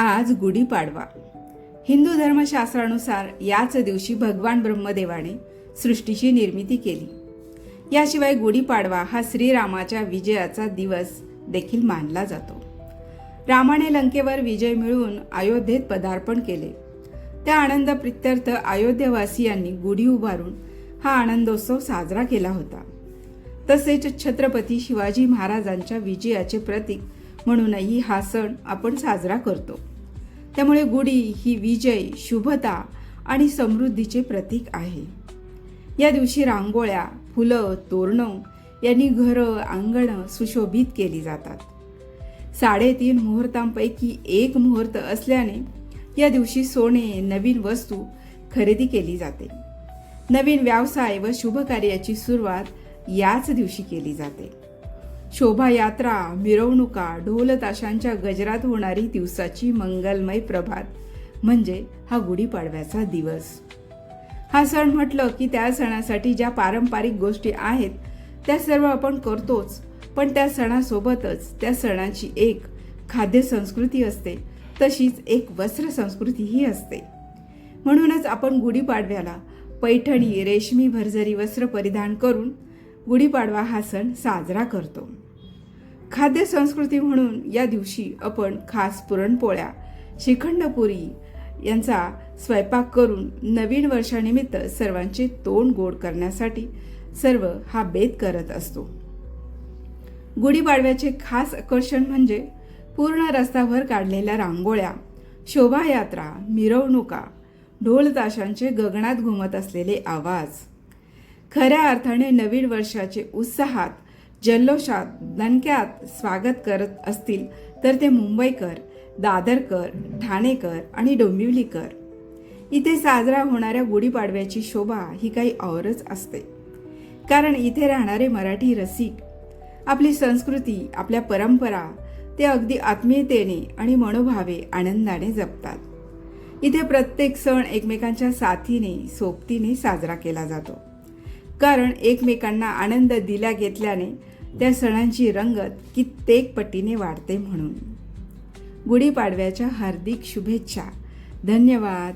आज गुढीपाडवा. हिंदू धर्मशास्त्रानुसार याच दिवशी भगवान ब्रह्मदेवाने सृष्टीची निर्मिती केली. याशिवाय गुढीपाडवा हा श्रीरामाच्या विजयाचा दिवस देखील मानला जातो. रामाने लंकेवर विजय मिळवून अयोध्येत पदार्पण केले. त्या आनंद प्रित्यर्थ अयोध्येवासियांनी गुढी उभारून हा आनंदोत्सव साजरा केला होता. तसेच छत्रपती शिवाजी महाराजांच्या विजयाचे प्रतीक म्हणूनही हा सण आपण साजरा करतो. त्यामुळे गुढी ही विजय, शुभता आणि समृद्धीचे प्रतीक आहे. या दिवशी रांगोळ्या, फुलं, तोरणं यांनी घरं, अंगणं सुशोभित केली जातात. 3.5 मुहूर्तांपैकी एक मुहूर्त असल्याने या दिवशी सोने, नवीन वस्तू खरेदी केली जाते. नवीन व्यवसाय व शुभ कार्याची सुरुवात याच दिवशी केली जाते. शोभायात्रा, मिरवणुका, ढोल ताशांच्या गजरात होणारी दिवसाची मंगलमय प्रभात म्हणजे हा गुढीपाडव्याचा दिवस. हा सण म्हटलं की त्या सणासाठी ज्या पारंपरिक गोष्टी आहेत त्या सर्व आपण करतोच, पण त्या सणासोबतच त्या सणाची एक खाद्य संस्कृती असते, तशीच एक वस्त्र संस्कृतीही असते. म्हणूनच आपण गुढीपाडव्याला पैठणी, रेशमी भरजरी वस्त्र परिधान करून गुढीपाडवा हा सण साजरा करतो. खाद्य संस्कृती म्हणून या दिवशी आपण खास पुरणपोळ्या, श्रीखंडपुरी यांचा स्वयंपाक करून नवीन वर्षानिमित्त सर्वांचे तोंड गोड करण्यासाठी सर्व हा बेत करत असतो. गुढीपाडव्याचे खास आकर्षण म्हणजे पूर्ण रस्त्यावर काढलेल्या रांगोळ्या, शोभायात्रा, मिरवणुका, ढोल ताशांचे गगनात घुमत असलेले आवाज. खऱ्या अर्थाने नवीन वर्षाचे उत्साहात, जल्लोषात, दणक्यात स्वागत करत असतील तर ते मुंबईकर, दादरकर, ठाणेकर आणि डोंबिवलीकर. इथे साजरा होणाऱ्या गुढीपाडव्याची शोभा ही काही औरच असते. कारण इथे राहणारे मराठी रसिक आपली संस्कृती, आपल्या परंपरा ते अगदी आत्मीयतेने आणि मनोभावे आनंदाने जपतात. इथे प्रत्येक सण एकमेकांच्या साथीने, सोबतीने साजरा केला जातो. कारण एकमेकांना आनंद दिल्या घेतल्याने त्या सणांची रंगत कित्येक पटीने वाढते. म्हणून गुढीपाडव्याच्या हार्दिक शुभेच्छा. धन्यवाद.